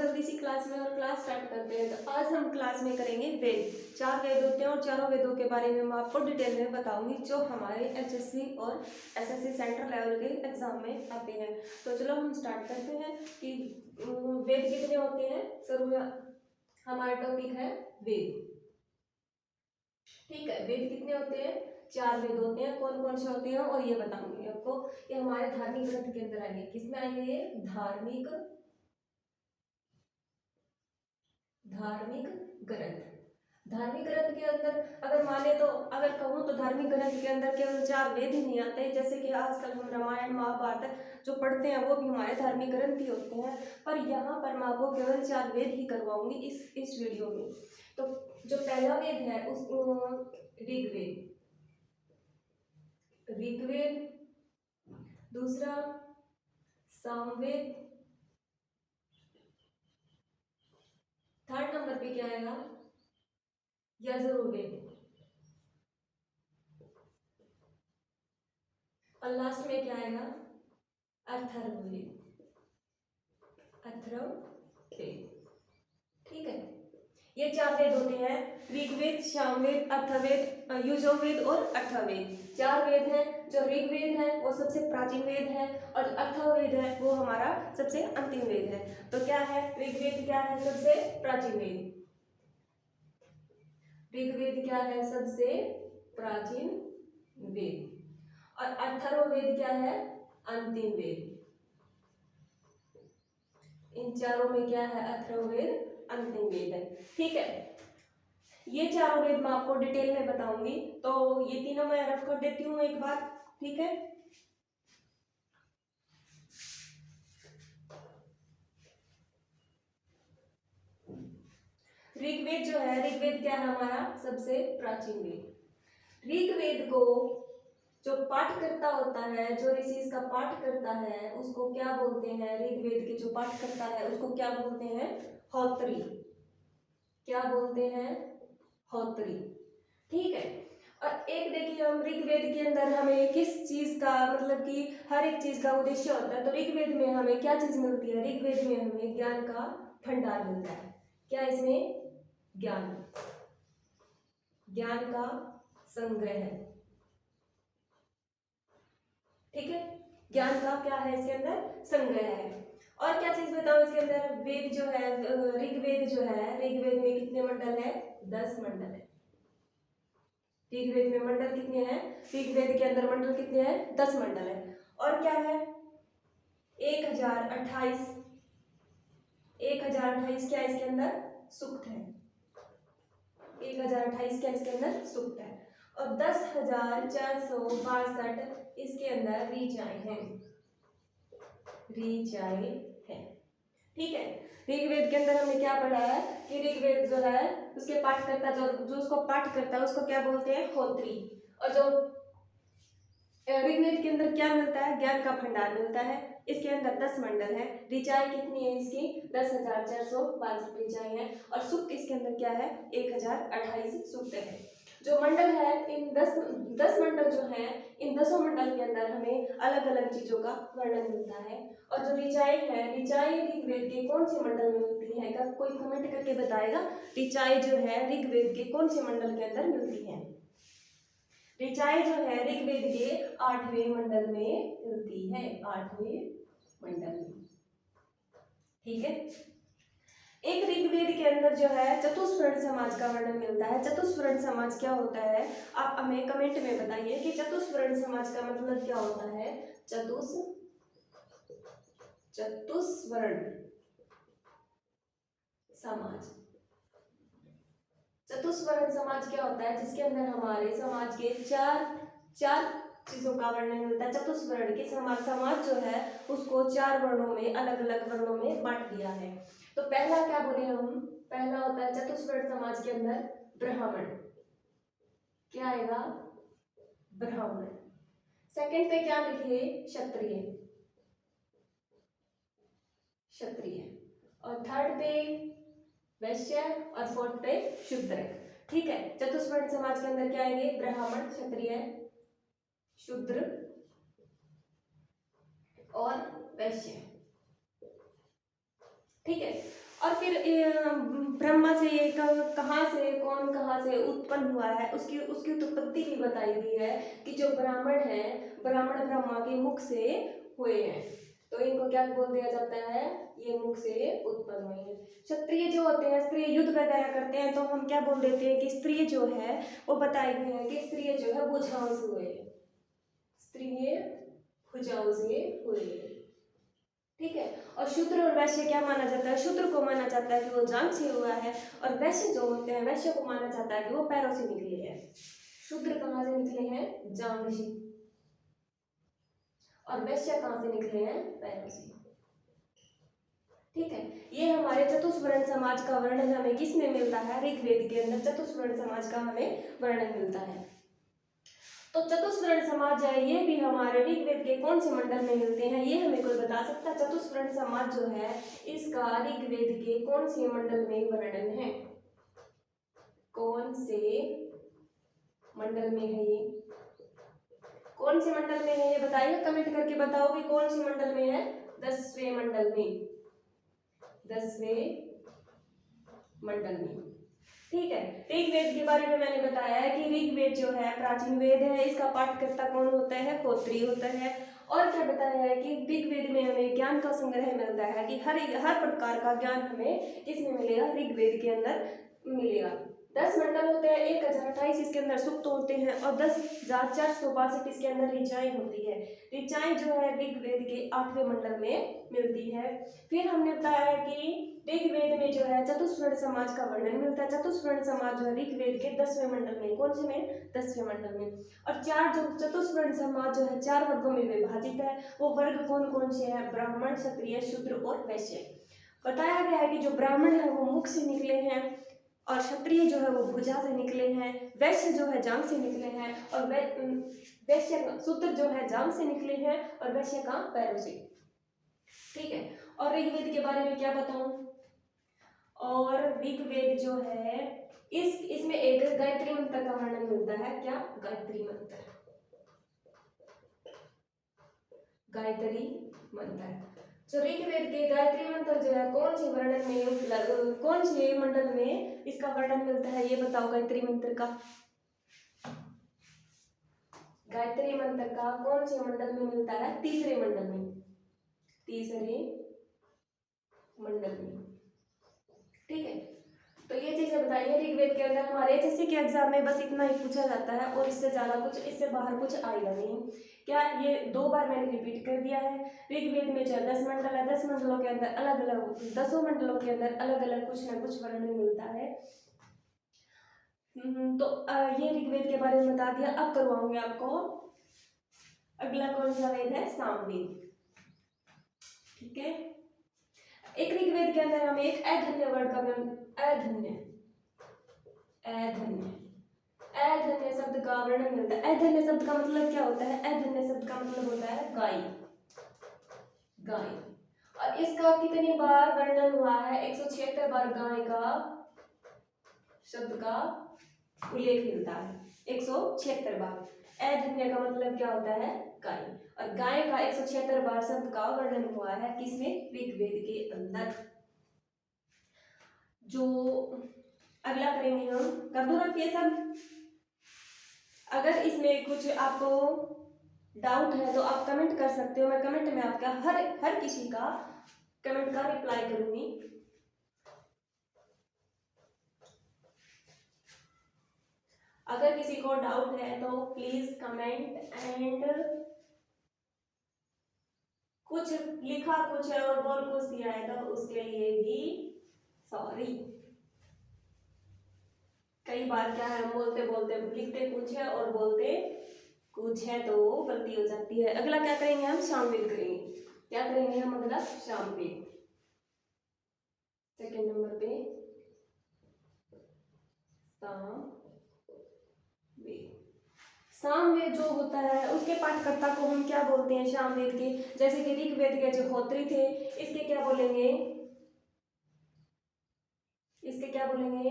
जल्दी सी क्लास में और क्लास स्टार्ट करते हैं। तो आज हम क्लास में करेंगे वेद। 4 वेद होते हैं और चारों वेदों के बारे में मैं आपको डिटेल में बताऊंगी, जो हमारे एचएससी और एसएससी सेंट्रल लेवल के एग्जाम में आते हैं। तो चलो हम स्टार्ट करते हैं कि वेद कितने होते हैं। शुरू में हमारा टॉपिक है वेद। ठीक है, वेद कितने होते हैं? 4 वेद होते हैं। कौन कौन से होते हैं और ये बताऊंगी आपको। ये हमारे धार्मिक ग्रंथ के अंदर आएंगे। किसमें आएंगे? ये धार्मिक ग्रंथ। धार्मिक ग्रंथ के अंदर अगर माने तो, अगर कहूँ तो धार्मिक ग्रंथ के अंदर केवल 4 वेद ही नहीं आते। जैसे कि आजकल हम रामायण महाभारत जो पढ़ते हैं वो भी हमारे धार्मिक ग्रंथ ही होते हैं, पर यहाँ पर मैं आपको केवल 4 वेद ही करवाऊंगी इस वीडियो में। तो जो पहला वेद है उस ऋग्वेद, दूसरा सामवेद, थर्ड नंबर पे क्या आएगा? यजुर्वेद, और लास्ट में क्या आएगा? अथर्ववेद। ठीक है, ये 4 वेद होते हैं। ऋग्वेद, सामवेद, अथर्ववेद, यजुर्वेद और अथर्ववेद। 4 वेद हैं। जो ऋग्वेद है वो सबसे प्राचीन वेद है और अथर्ववेद है वो हमारा सबसे अंतिम वेद है। तो क्या है? ऋग्वेद क्या है? सबसे प्राचीन वेद। ऋग्वेद क्या है? सबसे प्राचीन वेद। और अथर्ववेद क्या है? अंतिम वेद। इन चारों में क्या है? अथर्ववेद अंतिम वेद है। ठीक है, ये चारों वेद मैं आपको डिटेल में बताऊंगी। तो ये तीनों मैं रफ कर देती हूँ एक बार। ठीक है, ऋग्वेद जो है, ऋग्वेद क्या है? हमारा सबसे प्राचीन वेद। ऋग्वेद को जो पाठ करता होता है, जो ऋषि इसका पाठ करता है, उसको क्या बोलते हैं? ऋग्वेद के जो पाठ करता है उसको क्या बोलते हैं? होत्री। क्या बोलते हैं? होत्री। ठीक है, और एक देखिए, हम ऋग्वेद के अंदर हमें किस चीज का, मतलब कि हर एक चीज का उद्देश्य होता है। तो ऋग्वेद में हमें क्या चीज मिलती है? ऋग्वेद में हमें ज्ञान का भंडार मिलता है। क्या इसमें? ज्ञान का संग्रह है। ठीक है, ज्ञान का क्या है? इसके अंदर संग्रह है। और क्या चीज बताओ इसके अंदर? वेद जो है, ऋग्वेद जो है, ऋग्वेद में कितने मंडल है? 10 मंडल है। ऋग्वेद में मंडल कितने हैं? ऋग्वेद के अंदर मंडल कितने हैं? 10 मंडल है। और क्या है? 1028 क्या इसके अंदर? सूक्त है। 1028 क्या इसके अंदर? सूक्त है। और 10,462 इसके अंदर ऋचाएं हैं। ठीक है, ऋग्वेद के अंदर हमने क्या पढ़ा है कि ऋग्वेद जो है उसके पाठकर्ता, जो उसको पाठ करता है उसको क्या बोलते हैं? होत्री। और जो ऋग्वेद के अंदर क्या मिलता है? ज्ञान का भंडार मिलता है। इसके अंदर 10 मंडल है। ऋचाएं कितनी है इसकी? 10,462 ऋचाएं हैं। और सूक्त इसके अंदर क्या है? 1028 सूक्त है। जो मंडल है, इन 10 मंडल जो है, इन 10 मंडल के अंदर हमें अलग अलग चीजों का वर्णन मिलता है। और जो ऋचाएं है, ऋचाएं ऋग्वेद के कौन से मंडल में मिलती है? क्या कोई कमेंट करके बताएगा? ऋचाएं जो है ऋग्वेद के कौन से मंडल के अंदर मिलती है? ऋचाएं जो है ऋग्वेद के 8वें मंडल में मिलती है। 8वें मंडल में। ठीक है, एक ऋग्वेद के अंदर जो है चतुष्वर्ण समाज का वर्णन मिलता है। चतुष्वर्ण समाज क्या होता है? आप हमें कमेंट में बताइए कि चतुष्वर्ण समाज का मतलब क्या होता है? चतुष्वर्ण समाज। चतुष्वर्ण समाज क्या होता है? जिसके अंदर हमारे समाज के चार चीजों का वर्णन मिलता है। चतुष्वर्ण के समाज जो है उसको 4 वर्णों में, अलग अलग वर्णों में बांट दिया है। तो पहला क्या बोले हम? पहला होता है चतुष्वर्ण समाज के अंदर ब्राह्मण। क्या आएगा? ब्राह्मण। सेकंड पे क्या लिखे? क्षत्रिय। और थर्ड पे वैश्य और फोर्थ पे शूद्र। ठीक है, चतुष्वर्ण समाज के अंदर क्या आएंगे? ब्राह्मण, क्षत्रिय, शूद्र और वैश्य। ठीक है, और फिर ब्रह्मा से ये कहाँ से, कौन कहाँ से उत्पन्न हुआ है, उसकी उसकी उत्पत्ति भी बताई गई है कि जो ब्राह्मण है, ब्राह्मण ब्रह्मा के मुख से हुए हैं, तो इनको क्या बोल दिया जाता है, ये मुख से उत्पन्न हुए हैं। क्षत्रिय जो होते हैं, स्त्रीय युद्ध वगैरह करते हैं, तो हम क्या बोल देते हैं कि स्त्रीय जो है वो बताई गई है कि स्त्रीय जो है भुजाओं से हुए हैं, स्त्रीय भुजाओं से हुए हैं, ठीक है। और शूद्र और वैश्य क्या माना जाता है, शूद्र को माना जाता है कि वो जांघ से हुआ है, और वैश्य जो होते हैं, वैश्य को माना जाता है कि वो पैरों से निकले हैं। शूद्र कहाँ से निकले हैं, जांघ से, और वैश्य कहाँ से निकले हैं, पैरों से, ठीक है। ये हमारे चतुष्वर्ण समाज का वर्णन हमें किस में मिलता है, ऋग्वेद के अंदर चतुष्वर्ण समाज का हमें वर्णन मिलता है। तो चतुष्वर्ण समाज है, ये भी हमारे ऋग्वेद के कौन से मंडल में मिलते हैं, ये हमें कोई बता सकता है। चतुष्वर्ण समाज जो है इसका ऋग्वेद के कौन से मंडल में वर्णन है, कौन से मंडल में है, ये कौन से मंडल में है, ये बताइए, कमेंट करके बताओगे कौन से मंडल में है, 10वें मंडल में, 10वें मंडल में, ठीक है। ऋग्वेद के बारे में मैंने बताया है कि ऋग्वेद जो है प्राचीन वेद है, इसका पाठकर्ता कौन होता है, होत्री होता है। और क्या बताया है कि ऋग्वेद में हमें ज्ञान का संग्रह मिलता है, कि हर प्रकार का ज्ञान हमें किसमें मिलेगा, ऋग्वेद के अंदर मिलेगा। 10 मंडल होते हैं, 1028 इसके अंदर सूक्त होते हैं, और 10,462 इसके अंदर ऋचाएं होती है। ऋचाएं जो है ऋग्वेद के 8वें मंडल में मिलती है। फिर हमने बताया कि ऋग्वेद में जो है चतुष्वर्ण समाज का वर्णन मिलता है। चतुष्वर्ण समाज जो है ऋग्वेद के 10वें मंडल में, कौन से में, 10वें मंडल में। और चार जो चतुष्वर्ण समाज जो है 4 वर्गों में विभाजित है, वो वर्ग कौन कौन से हैं, ब्राह्मण, क्षत्रिय, शूद्र और वैश्य। बताया गया है कि जो ब्राह्मण है वो मुख से निकले हैं, और क्षत्रिय जो है वो भुजा से निकले हैं, वैश्य जो है जांघ से निकले हैं, और वैश्य शूद्र जो है जांघ से निकले हैं, और वैश्य का पैरों से, ठीक है। और ऋग्वेद के बारे में क्या बताऊं, और ऋग्वेद जो है इसमें एक गायत्री मंत्र का वर्णन मिलता है, क्या, गायत्री मंत्र, गायत्री मंत्र। जो ऋग्वेद के गायत्री मंत्र जो है कौन से वर्णन में, कौन से मंडल में इसका वर्णन मिलता है, ये बताओ, गायत्री मंत्र का, गायत्री मंत्र का कौन से मंडल में मिलता है, तीसरे मंडल में, तीसरे मंडल में, ठीक है। तो ये चीजें बताइए ऋग्वेद के अंदर। हमारे एचएससी के एग्जाम में बस इतना ही पूछा जाता है, और इससे ज्यादा कुछ, इससे बाहर कुछ आएगा नहीं। क्या, ये 2 बार मैंने रिपीट कर दिया है। ऋग्वेद में जो 10 मंडल है, 10 मंडलों के अंदर अलग अलग, 10 मंडलों के अंदर अलग अलग कुछ ना कुछ वर्णन मिलता है। तो ये ऋग्वेद के बारे में बता दिया। अब करवाऊंगी आपको, अगला कौन सा वेद है, सामवेद, ठीक है। एक ऋग्वेद के अंदर हमें एक अधन्य वर्ड का, अधन्य, अधन्य, अधन्य शब्द का वर्णन मिलता है। अधन्य शब्द का मतलब क्या होता है, अधन्य शब्द का मतलब होता है गाय, गाय। और इसका कितनी बार वर्णन हुआ है, 176 बार गाय का शब्द का उल्लेख मिलता है, 176 बार। अधन्य का मतलब क्या होता है, गाय। और गाय का 176 बार शब्द का वर्णन हुआ है किसमें, ऋग्वेद के अंदर। जो अगला करेंगे हम, कर दो रखिए सब। अगर इसमें कुछ आपको डाउट है तो आप कमेंट कर सकते हो, मैं कमेंट में आपका हर किसी का कमेंट का रिप्लाई करूंगी। अगर किसी को डाउट है तो प्लीज कमेंट, एंड कुछ लिखा कुछ है और बोल कुछ दिया है तो उसके लिए भी सॉरी। कई बार क्या है, हम बोलते बोलते लिखते कुछ है और बोलते कुछ है, तो गलती हो जाती है। अगला क्या करेंगे हम, सामवेद करेंगे। क्या करेंगे हम अगला, सामवेद, सेकेंड नंबर पे सामवेद। सामवेद जो होता है उसके पाठकर्ता को हम क्या बोलते हैं, सामवेद के। जैसे कि ऋग्वेद के जो होत्री थे, इसके क्या बोलेंगे, इसके क्या बोलेंगे,